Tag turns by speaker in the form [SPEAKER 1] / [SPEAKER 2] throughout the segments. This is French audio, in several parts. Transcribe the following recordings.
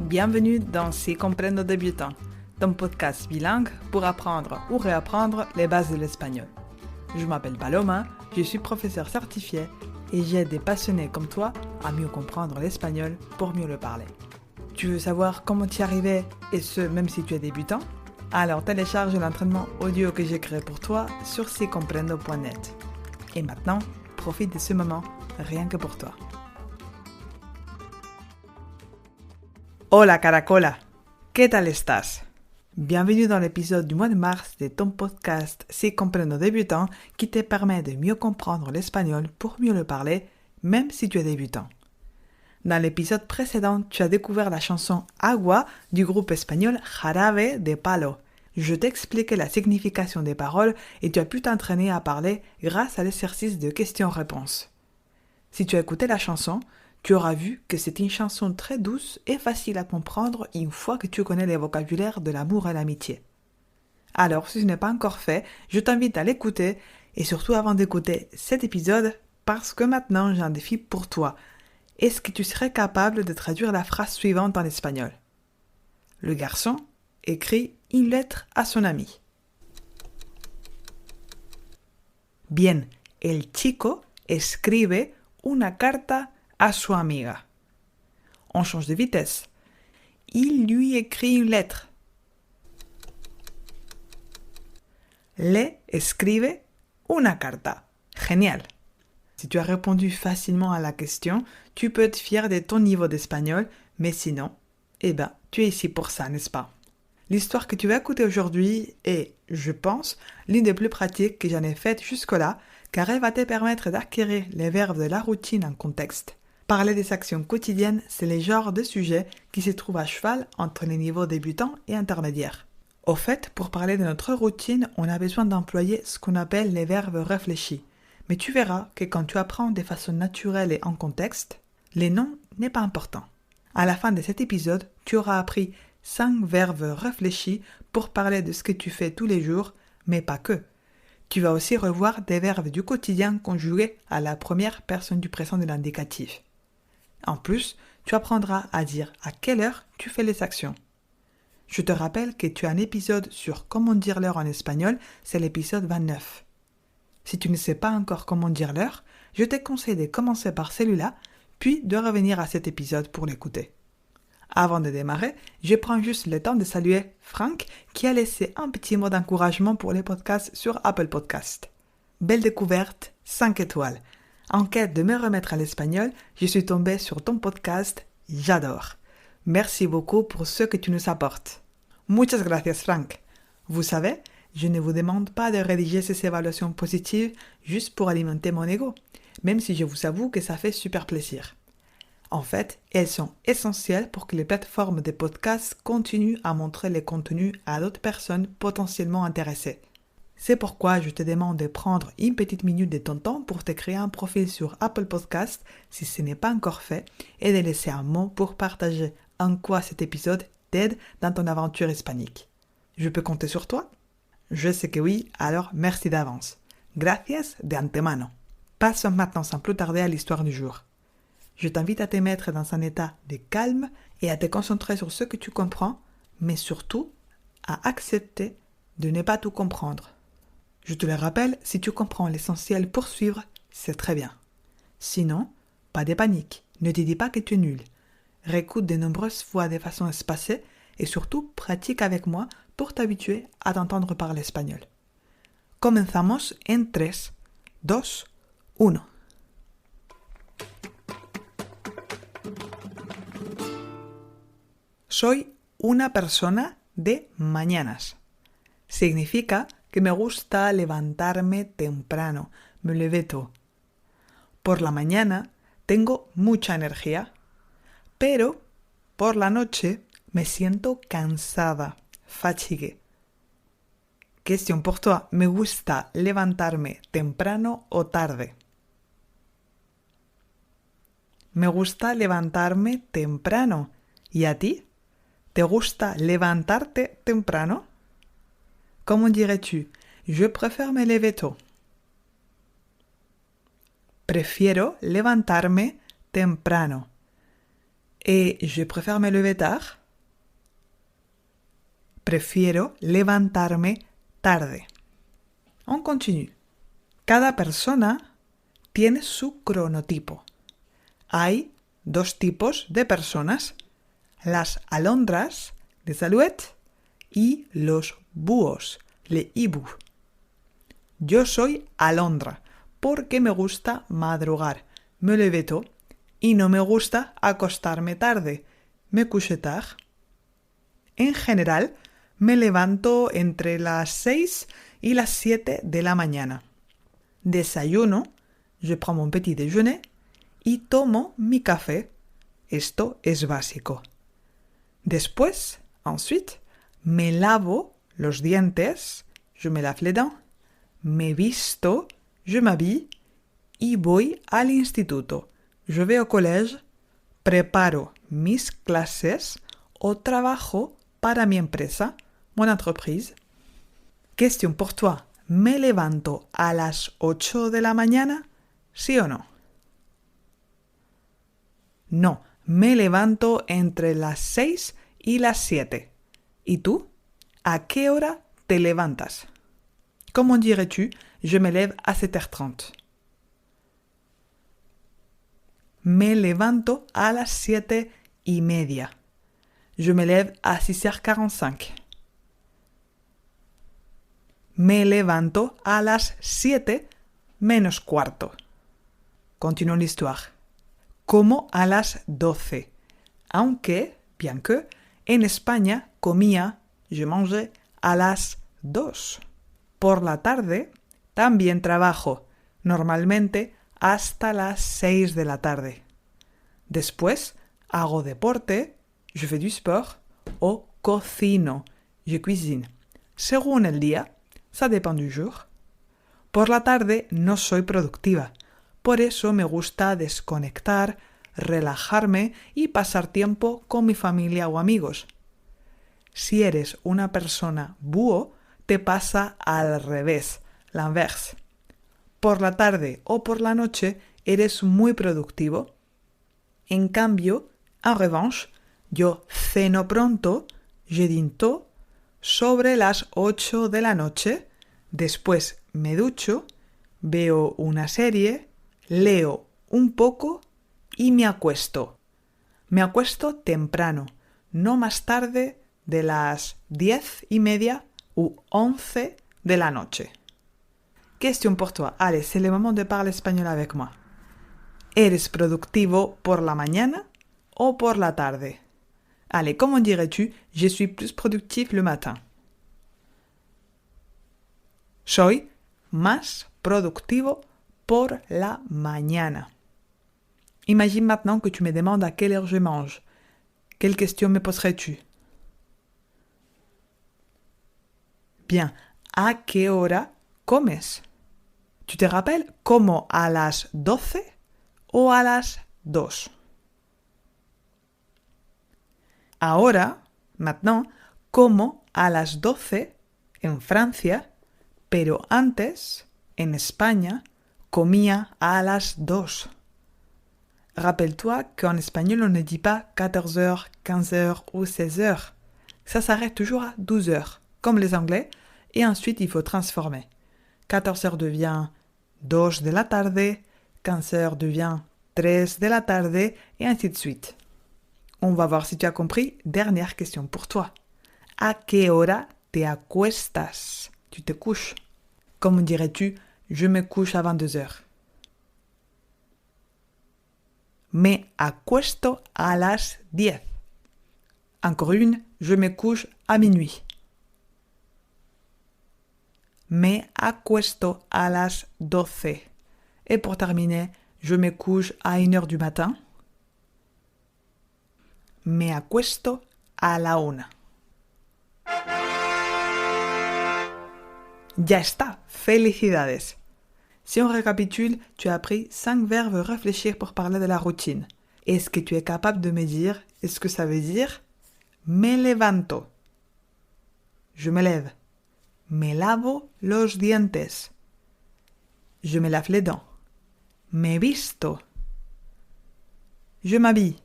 [SPEAKER 1] Bienvenue dans Si Comprendo Débutant, ton podcast bilingue pour apprendre ou réapprendre les bases de l'espagnol. Je m'appelle Paloma, je suis professeure certifiée et j'aide des passionnés comme toi à mieux comprendre l'espagnol pour mieux le parler. Tu veux savoir comment y arriver et ce même si tu es débutant? Alors télécharge l'entraînement audio que j'ai créé pour toi sur sicomprendo.net. Et maintenant, profite de ce moment rien que pour toi. Hola Caracola, ¿qué tal estás? Bienvenue dans l'épisode du mois de mars de ton podcast Si Comprendo Débutant qui te permet de mieux comprendre l'espagnol pour mieux le parler, même si tu es débutant. Dans l'épisode précédent, tu as découvert la chanson Agua du groupe espagnol Jarabe de Palo. Je t'ai expliqué la signification des paroles et tu as pu t'entraîner à parler grâce à l'exercice de questions-réponses. Si tu as écouté la chanson, tu auras vu que c'est une chanson très douce et facile à comprendre une fois que tu connais les vocabulaires de l'amour et l'amitié. Alors, si ce n'est pas encore fait, je t'invite à l'écouter et surtout avant d'écouter cet épisode, parce que maintenant j'ai un défi pour toi. Est-ce que tu serais capable de traduire la phrase suivante en espagnol? Le garçon écrit une lettre à son ami. Bien, el chico escribe una carta à su amiga. On change de vitesse. Il lui écrit une lettre. Le escribe una carta. Génial. Si tu as répondu facilement à la question, tu peux être fier de ton niveau d'espagnol, mais sinon, tu es ici pour ça, n'est-ce pas? L'histoire que tu vas écouter aujourd'hui est, je pense, l'une des plus pratiques que j'en ai faites jusque-là, car elle va te permettre d'acquérir les verbes de la routine en contexte. Parler des actions quotidiennes, c'est le genre de sujet qui se trouve à cheval entre les niveaux débutants et intermédiaires. Au fait, pour parler de notre routine, on a besoin d'employer ce qu'on appelle les verbes réfléchis. Mais tu verras que quand tu apprends de façon naturelle et en contexte, les noms n'est pas important. À la fin de cet épisode, tu auras appris 5 verbes réfléchis pour parler de ce que tu fais tous les jours, mais pas que. Tu vas aussi revoir des verbes du quotidien conjugués à la première personne du présent de l'indicatif. En plus, tu apprendras à dire à quelle heure tu fais les actions. Je te rappelle que tu as un épisode sur comment dire l'heure en espagnol, c'est l'épisode 29. Si tu ne sais pas encore comment dire l'heure, je te conseille de commencer par celui-là, puis de revenir à cet épisode pour l'écouter. Avant de démarrer, je prends juste le temps de saluer Franck qui a laissé un petit mot d'encouragement pour les podcasts sur Apple Podcast. Belle découverte, 5 étoiles. En quête de me remettre à l'espagnol, je suis tombée sur ton podcast, j'adore. Merci beaucoup pour ce que tu nous apportes. Muchas gracias, Frank. Vous savez, je ne vous demande pas de rédiger ces évaluations positives juste pour alimenter mon ego, même si je vous avoue que ça fait super plaisir. En fait, elles sont essentielles pour que les plateformes de podcasts continuent à montrer les contenus à d'autres personnes potentiellement intéressées. C'est pourquoi je te demande de prendre une petite minute de ton temps pour te créer un profil sur Apple Podcast si ce n'est pas encore fait et de laisser un mot pour partager en quoi cet épisode t'aide dans ton aventure hispanique. Je peux compter sur toi? Je sais que oui, alors merci d'avance. Gracias de antemano. Passons maintenant sans plus tarder à l'histoire du jour. Je t'invite à te mettre dans un état de calme et à te concentrer sur ce que tu comprends, mais surtout à accepter de ne pas tout comprendre. Je te le rappelle, si tu comprends l'essentiel pour suivre, c'est très bien. Sinon, pas de panique, ne te dis pas que tu es nul. Réécoute de nombreuses fois de façon espacée et surtout pratique avec moi pour t'habituer à t'entendre parler espagnol. Comenzamos en 3, 2, 1. Soy una persona de mañanas. Significa que me gusta levantarme temprano, me levé tôt. Por la mañana tengo mucha energía, pero por la noche me siento cansada, fatiguée. Question pour toi, me gusta levantarme temprano o tarde? Me gusta levantarme temprano. ¿Y a ti? ¿Te gusta levantarte temprano? Comment dirais-tu? Je préfère me lever tôt. Prefiero levantarme temprano. Et je préfère me lever tard. Prefiero levantarme tarde. On continue. Cada persona tiene su cronotipo. Hay dos tipos de personas, las alondras, les alouettes, y los búhos, les hiboux. Yo soy alondra porque me gusta madrugar, me lever tôt, y no me gusta acostarme tarde, me coucher tard. En general, me levanto entre las 6 y las 7 de la mañana. Desayuno, je prends mon petit déjeuner, y tomo mi café. Esto es básico. Después, ensuite, me lavo los dientes, je me lave les dents, me visto, je m'habille, y voy al instituto. Je vais au collège, preparo mis clases o trabajo para mi empresa, mon entreprise. Question pour toi. ¿Me levanto a las 8 de la mañana? ¿Sí o no? No, me levanto entre las 6 y las 7. ¿Y tú? ¿A qué hora te levantas? Comment dirais-tu? Je me lève à 7h30. Me levanto a las 7:30. Je me lève à 6h45. Me levanto a las 7 menos cuarto. Continuons l'histoire. Como a las 12. Aunque, bien que, en España comía, je mangeais, a las 2. Por la tarde también trabajo, normalmente hasta las 6 de la tarde. Después hago deporte, je fais du sport, o cocino, je cuisine. Según el día, ça dépend du jour. Por la tarde no soy productiva, por eso me gusta desconectar, relajarme y pasar tiempo con mi familia o amigos. Si eres una persona búho, te pasa al revés, l'inverse. Por la tarde o por la noche eres muy productivo. En cambio, en revanche, yo ceno pronto, je dîne tôt, sobre las 8 de la noche, después me ducho, veo una serie, leo un poco y me acuesto. Me acuesto temprano, no más tarde de las 10:30 ou 11 de la noche. Question pour toi. Allez, c'est le moment de parler espagnol avec moi. ¿Eres productivo por la mañana o por la tarde? Allez, comment dirais-tu? Je suis plus productif le matin. Soy más productivo por la mañana. Imagine maintenant que tu me demandes à quelle heure je mange. Quelle question me poserais-tu? Bien, ¿a qué hora comes? ¿Tu te rappelles? ¿Como a las 12 o a las 2? Ahora, maintenant, como a las 12 en Francia, pero antes, en España, comía a las 2. Rappelle-toi qu'en espagnol, on ne dit pas 14h, 15h ou 16h. Ça s'arrête toujours à 12h, comme les Anglais, et ensuite il faut transformer. 14h devient 2 de la tarde, 15h devient 3 de la tarde, et ainsi de suite. On va voir si tu as compris. Dernière question pour toi. ¿A qué hora te acuestas? Tu te couches. Comment dirais-tu? Je me couche à 22h. Me acuesto a las 10. Encore une, je me couche à minuit. Me acuesto a las 12. Et pour terminer, je me couche à 1h du matin. Me acuesto a la 1. Ya está, felicidades. Si on récapitule, tu as appris 5 verbes réfléchir pour parler de la routine. Est-ce que tu es capable de me dire, est-ce que ça veut dire me levanto? Je me lève. Me lavo los dientes. Je me lave les dents. Me visto. Je m'habille.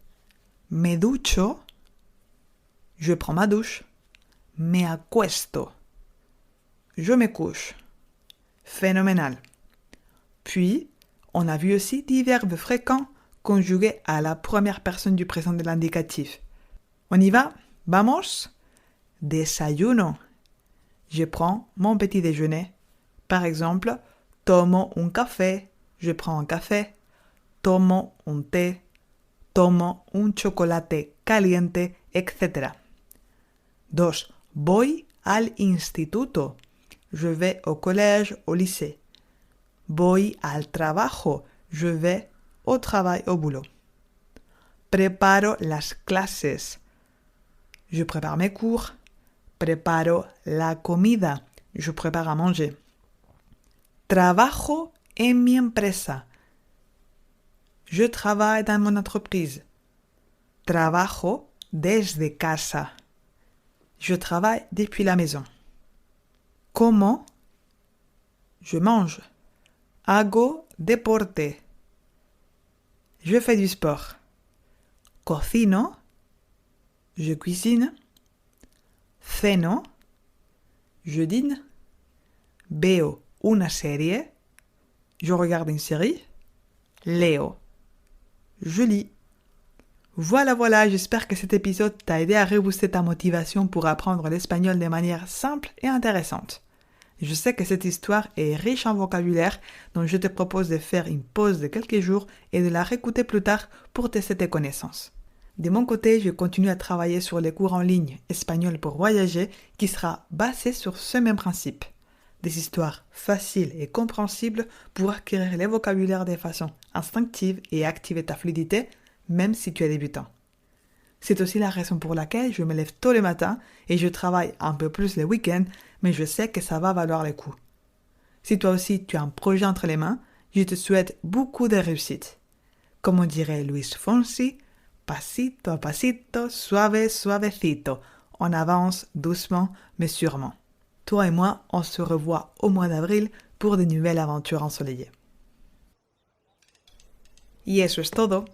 [SPEAKER 1] Me ducho. Je prends ma douche. Me acuesto. Je me couche. Phénoménal. Puis, on a vu aussi 10 verbes fréquents conjugués à la première personne du présent de l'indicatif. On y va? Vamos? Desayuno. Je prends mon petit déjeuner. Par exemple, tomo un café. Je prends un café. Tomo un té. Tomo un chocolate caliente, etc. 2. Voy al instituto. Je vais au collège, au lycée. Voy al trabajo. Je vais au travail, au boulot. Preparo las clases. Je prépare mes cours. Preparo la comida. Je prépare à manger. Trabajo en mi empresa. Je travaille dans mon entreprise. Trabajo desde casa. Je travaille depuis la maison. Como? Je mange. Hago deporte. Je fais du sport. Cocino. Je cuisine. Ceno. Je dîne. Veo una serie. Je regarde une série. Leo. Je lis. Voilà, j'espère que cet épisode t'a aidé à rebooster ta motivation pour apprendre l'espagnol de manière simple et intéressante. Je sais que cette histoire est riche en vocabulaire, donc je te propose de faire une pause de quelques jours et de la réécouter plus tard pour tester tes connaissances. De mon côté, je continue à travailler sur les cours en ligne espagnol pour voyager qui sera basé sur ce même principe. Des histoires faciles et compréhensibles pour acquérir les vocabulaires de façon instinctive et activer ta fluidité, même si tu es débutant. C'est aussi la raison pour laquelle je me lève tôt le matin et je travaille un peu plus le week-end, mais je sais que ça va valoir le coup. Si toi aussi tu as un projet entre les mains, je te souhaite beaucoup de réussite. Comme on dirait Luis Fonsi, pasito a pasito, suave suavecito. On avance doucement mais sûrement. Toi et moi, on se revoit au mois d'avril pour de nouvelles aventures ensoleillées. Y eso es todo.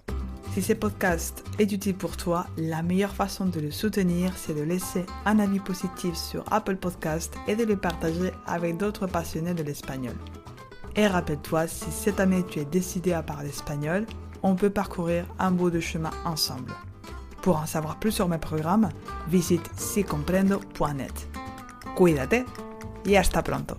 [SPEAKER 1] Si ce podcast est utile pour toi, la meilleure façon de le soutenir, c'est de laisser un avis positif sur Apple Podcast et de le partager avec d'autres passionnés de l'espagnol. Et rappelle-toi, si cette année tu es décidé à parler espagnol, on peut parcourir un bout de chemin ensemble. Pour en savoir plus sur mes programmes, visite sicomprendo.net. Cuídate y hasta pronto.